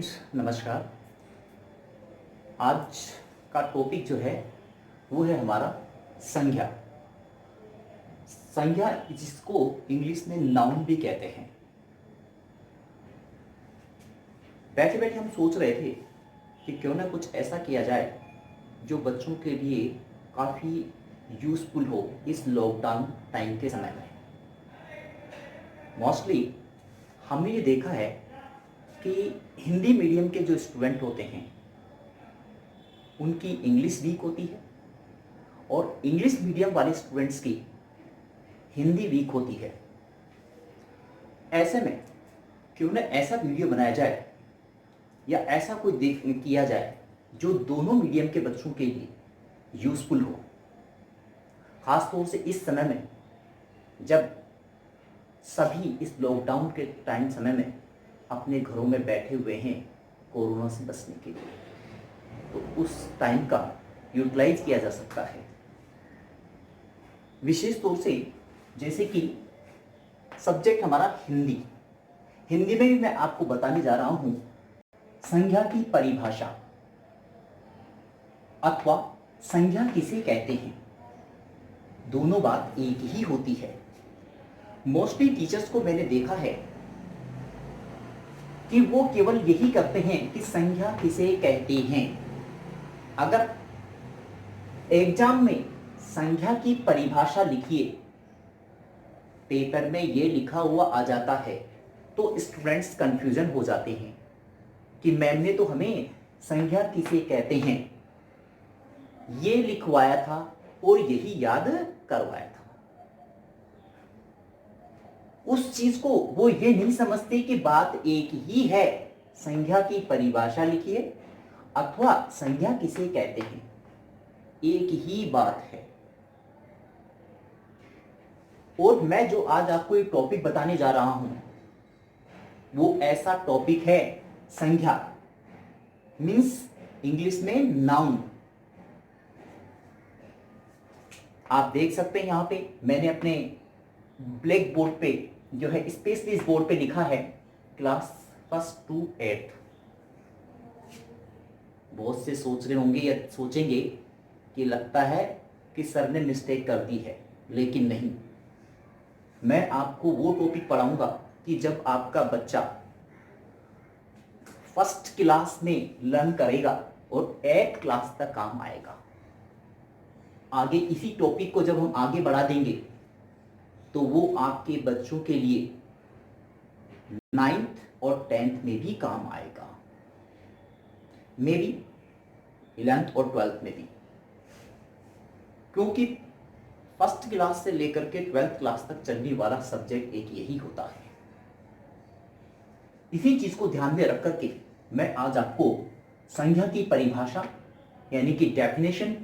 Students, नमस्कार। आज का टॉपिक जो है वो है हमारा संज्ञा। संज्ञा जिसको इंग्लिश में नाउन भी कहते हैं। बैठे बैठे हम सोच रहे थे कि क्यों ना कुछ ऐसा किया जाए जो बच्चों के लिए काफ़ी यूज़फुल हो इस लॉकडाउन टाइम के समय में। मोस्टली हमने ये देखा है कि हिंदी मीडियम के जो स्टूडेंट होते हैं उनकी इंग्लिश वीक होती है और इंग्लिश मीडियम वाले स्टूडेंट्स की हिंदी वीक होती है। ऐसे में क्यों ना ऐसा वीडियो बनाया जाए या ऐसा कोई किया जाए जो दोनों मीडियम के बच्चों के लिए यूज़फुल हो। ख़ास तौर से इस समय में जब सभी इस लॉकडाउन के टाइम समय में अपने घरों में बैठे हुए हैं कोरोना से बचने के लिए, तो उस टाइम का यूटिलाइज किया जा सकता है। विशेष तौर से जैसे कि सब्जेक्ट हमारा हिंदी में भी मैं आपको बताने जा रहा हूं संज्ञा की परिभाषा अथवा संज्ञा किसे कहते हैं। दोनों बात एक ही होती है। मोस्टली टीचर्स को मैंने देखा है कि वो केवल यही करते हैं कि संज्ञा किसे कहते हैं। अगर एग्जाम में संज्ञा की परिभाषा लिखिए, पेपर में ये लिखा हुआ आ जाता है, तो स्टूडेंट्स कंफ्यूजन हो जाते हैं कि मैम ने तो हमें संज्ञा किसे कहते हैं ये लिखवाया था और यही याद करवाया था। उस चीज को वो ये नहीं समझते कि बात एक ही है। संज्ञा की परिभाषा लिखिए अथवा संज्ञा किसे कहते हैं, एक ही बात है। और मैं जो आज आपको एक टॉपिक बताने जा रहा हूं वो ऐसा टॉपिक है संज्ञा मीन्स इंग्लिश में नाउन। आप देख सकते हैं यहां पे मैंने अपने ब्लैक बोर्ड पे जो है स्पेशली इस बोर्ड पे लिखा है क्लास 1 to 8। बहुत से सोच रहे होंगे या सोचेंगे कि लगता है कि सर ने मिस्टेक कर दी है, लेकिन नहीं। मैं आपको वो टॉपिक पढ़ाऊंगा कि जब आपका बच्चा 1st क्लास में लर्न करेगा और 8th क्लास तक काम आएगा। आगे इसी टॉपिक को जब हम आगे बढ़ा देंगे तो वो आपके बच्चों के लिए 9th और 10th में भी काम आएगा, मे बी 11th और 12th में भी, क्योंकि 1st क्लास से लेकर के 12th क्लास तक चलने वाला सब्जेक्ट एक यही होता है। इसी चीज को ध्यान में रख करके मैं आज आपको संज्ञा की परिभाषा यानी कि डेफिनेशन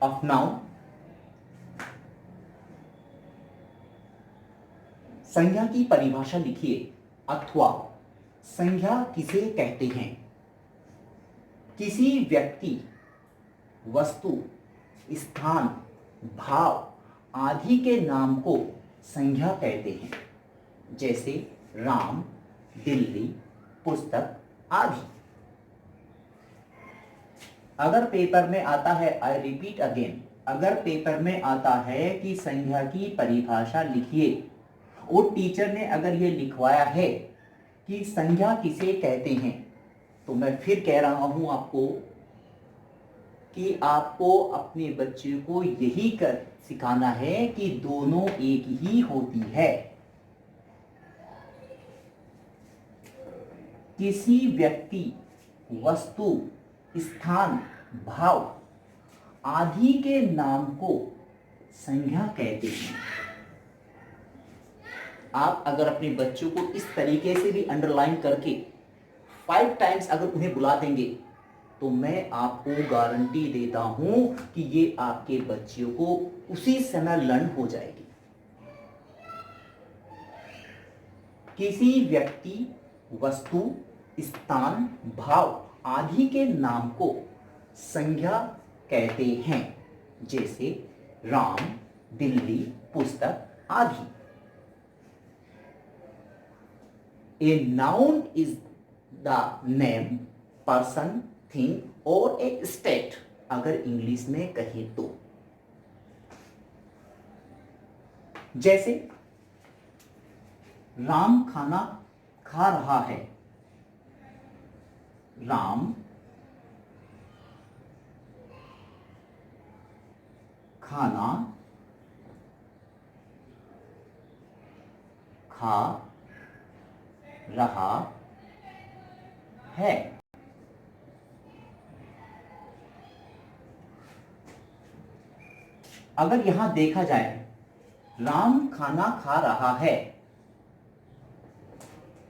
ऑफ नाउन, संज्ञा की परिभाषा लिखिए अथवा संज्ञा किसे कहते हैं। किसी व्यक्ति, वस्तु, स्थान, भाव आदि के नाम को संज्ञा कहते हैं, जैसे राम, दिल्ली, पुस्तक आदि। अगर पेपर में आता है, आई रिपीट अगेन, अगर पेपर में आता है कि संज्ञा की परिभाषा लिखिए और टीचर ने अगर ये लिखवाया है कि संज्ञा किसे कहते हैं, तो मैं फिर कह रहा हूं आपको कि आपको अपने बच्चे को यही कर सिखाना है कि दोनों एक ही होती है। किसी व्यक्ति, वस्तु, स्थान, भाव आदि के नाम को संज्ञा कहते हैं। आप अगर अपने बच्चों को इस तरीके से भी अंडरलाइन करके 5 टाइम्स अगर उन्हें बुला देंगे तो मैं आपको गारंटी देता हूं कि ये आपके बच्चों को उसी समय लर्न हो जाएगी। किसी व्यक्ति, वस्तु, स्थान, भाव आदि के नाम को संज्ञा कहते हैं, जैसे राम, दिल्ली, पुस्तक आदि। A noun is the name, person, thing और ए स्टेट, अगर इंग्लिश में कहें तो। जैसे राम खाना खा रहा है, राम खाना खा रहा है। अगर यहां देखा जाए, राम खाना खा रहा है,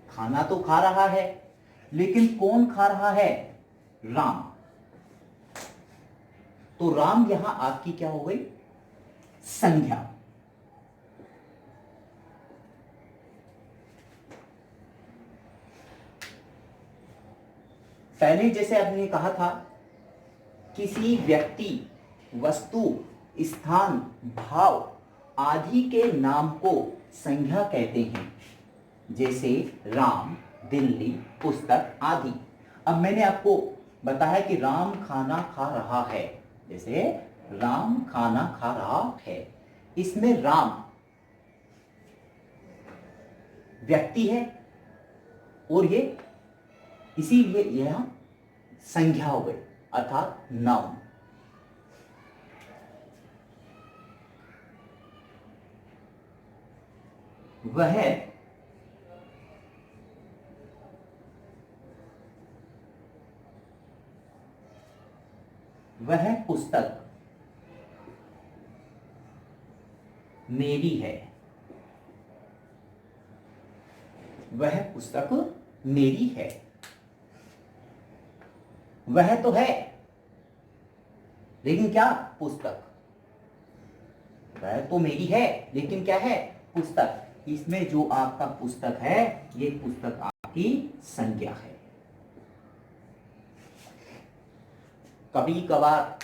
खाना तो खा रहा है, लेकिन कौन खा रहा है? राम। तो राम यहां आपकी क्या हो गई? संज्ञा। पहले जैसे आपने कहा था, किसी व्यक्ति, वस्तु, स्थान, भाव आदि के नाम को संज्ञा कहते हैं, जैसे राम, दिल्ली, पुस्तक आदि। अब मैंने आपको बताया कि राम खाना खा रहा है, जैसे राम खाना खा रहा है, इसमें राम व्यक्ति है और ये इसीलिए यह संज्ञा हो गई, अर्थात नाउन। वह पुस्तक मेरी है, वह पुस्तक मेरी है। वह तो है, लेकिन क्या? पुस्तक। वह तो मेरी है, लेकिन क्या है? पुस्तक। इसमें जो आपका पुस्तक है, ये पुस्तक आपकी संज्ञा है। कभी कभार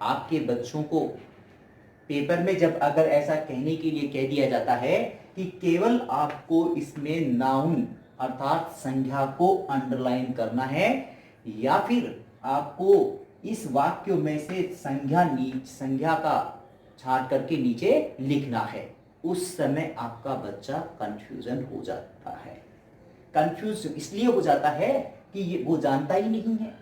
आपके बच्चों को पेपर में जब अगर ऐसा कहने के लिए कह दिया जाता है कि केवल आपको इसमें नाउन अर्थात संज्ञा को अंडरलाइन करना है, या फिर आपको इस वाक्य में से संज्ञा का छाट करके नीचे लिखना है, उस समय आपका बच्चा कंफ्यूजन हो जाता है। कंफ्यूज इसलिए हो जाता है कि ये वो जानता ही नहीं है।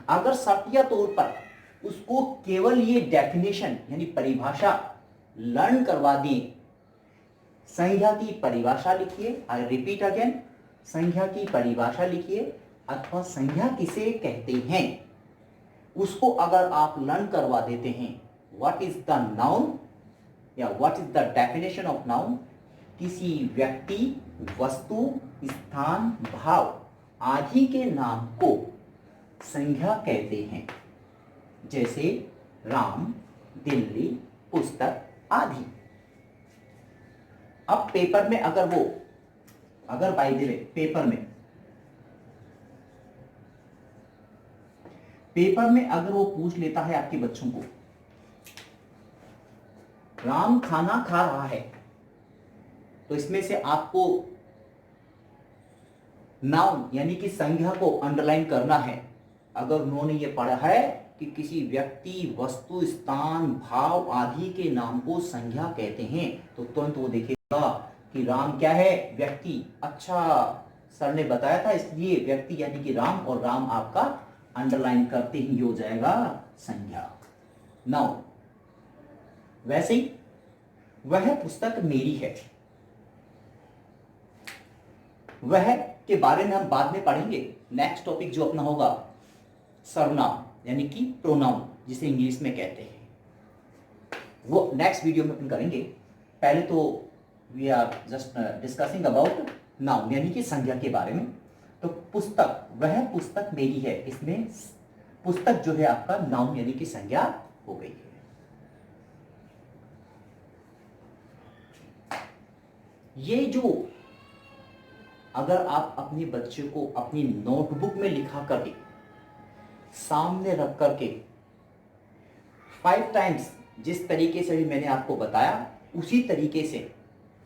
अगर सत्य तौर पर उसको केवल ये डेफिनेशन यानी परिभाषा लर्न करवा दें, संज्ञा की परिभाषा लिखिए, आई रिपीट अगेन, संज्ञा की परिभाषा लिखिए अथवा संज्ञा किसे कहते हैं, उसको अगर आप लर्न करवा देते हैं, व्हाट इज द नाउन या what is the definition of noun, किसी व्यक्ति, वस्तु, स्थान, भाव आदि के नाम को संज्ञा कहते हैं, जैसे राम, दिल्ली, पुस्तक आदि। अब पेपर में अगर बाय द वे पेपर में अगर वो पूछ लेता है आपके बच्चों को, राम खाना खा रहा है, तो इसमें से आपको नाउन यानी कि संज्ञा को अंडरलाइन करना है। अगर उन्होंने ये पढ़ा है कि किसी व्यक्ति, वस्तु, स्थान, भाव आदि के नाम को संज्ञा कहते हैं, तो तुरंत वो देखेगा कि राम क्या है? व्यक्ति। अच्छा, सर ने बताया था, इसलिए व्यक्ति यानी कि राम, और राम आपका अंडरलाइन करते ही हो जाएगा संज्ञा, नाउन। वैसे ही वह पुस्तक मेरी है, वह के बारे में हम बाद में पढ़ेंगे। नेक्स्ट टॉपिक जो अपना होगा सर्वनाम यानी कि प्रोनाउन, जिसे इंग्लिश में कहते हैं, वो नेक्स्ट वीडियो में अपन करेंगे। पहले तो we are just discussing about noun यानी कि संज्ञा के बारे में। तो पुस्तक, वह पुस्तक मेरी है, इसमें पुस्तक जो है आपका नाउन यानी कि संज्ञा हो गई है। ये जो अगर आप अपने बच्चे को अपनी नोटबुक में लिखा करके सामने रख करके 5 टाइम्स जिस तरीके से भी मैंने आपको बताया, उसी तरीके से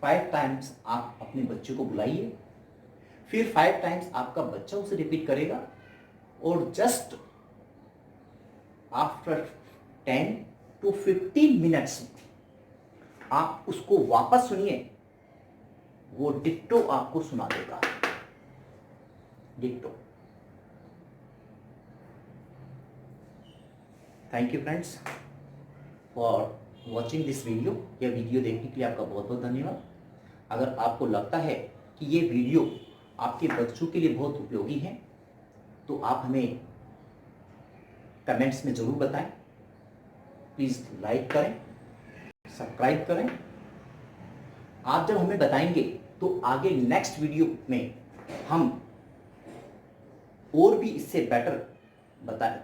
5 टाइम्स आप अपने बच्चे को बुलाइए, फिर 5 टाइम्स आपका बच्चा उसे रिपीट करेगा और जस्ट आफ्टर 10 to 15 मिनट्स आप उसको वापस सुनिए, वो डिक्टो आपको सुना देगा, डिक्टो। Thank you friends for watching this video. यह वीडियो देखने के लिए आपका बहुत बहुत धन्यवाद। अगर आपको लगता है कि ये वीडियो आपके बच्चों के लिए बहुत उपयोगी है तो आप हमें कमेंट्स में ज़रूर बताएं। प्लीज़ लाइक करें, सब्सक्राइब करें। आप जब हमें बताएंगे तो आगे नेक्स्ट वीडियो में हम और भी इससे बेटर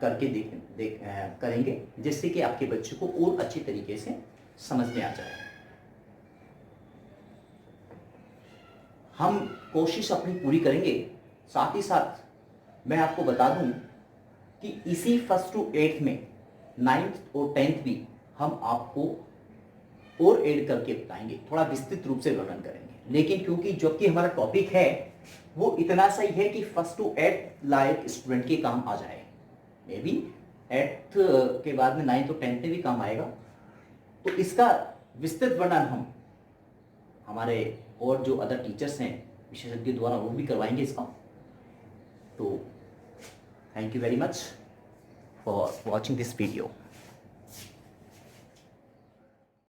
करके करेंगे, जिससे कि आपके बच्चे को और अच्छी तरीके से समझ में आ जाए। हम कोशिश अपनी पूरी करेंगे। साथ ही साथ मैं आपको बता दूं कि इसी 1st to 8th में 9th और 10th भी हम आपको और ऐड करके बताएंगे, थोड़ा विस्तृत रूप से वर्णन करेंगे। लेकिन क्योंकि जो कि हमारा टॉपिक है वो इतना सही है कि 1st to 8th like student के काम आ जाए, मे बी 8th के बाद में 9th और 10th में भी काम आएगा। तो इसका विस्तृत वर्णन हम हमारे और जो अदर टीचर्स हैं विशेषज्ञ द्वारा वो भी करवाएंगे इसका। तो thank you very much for watching this video.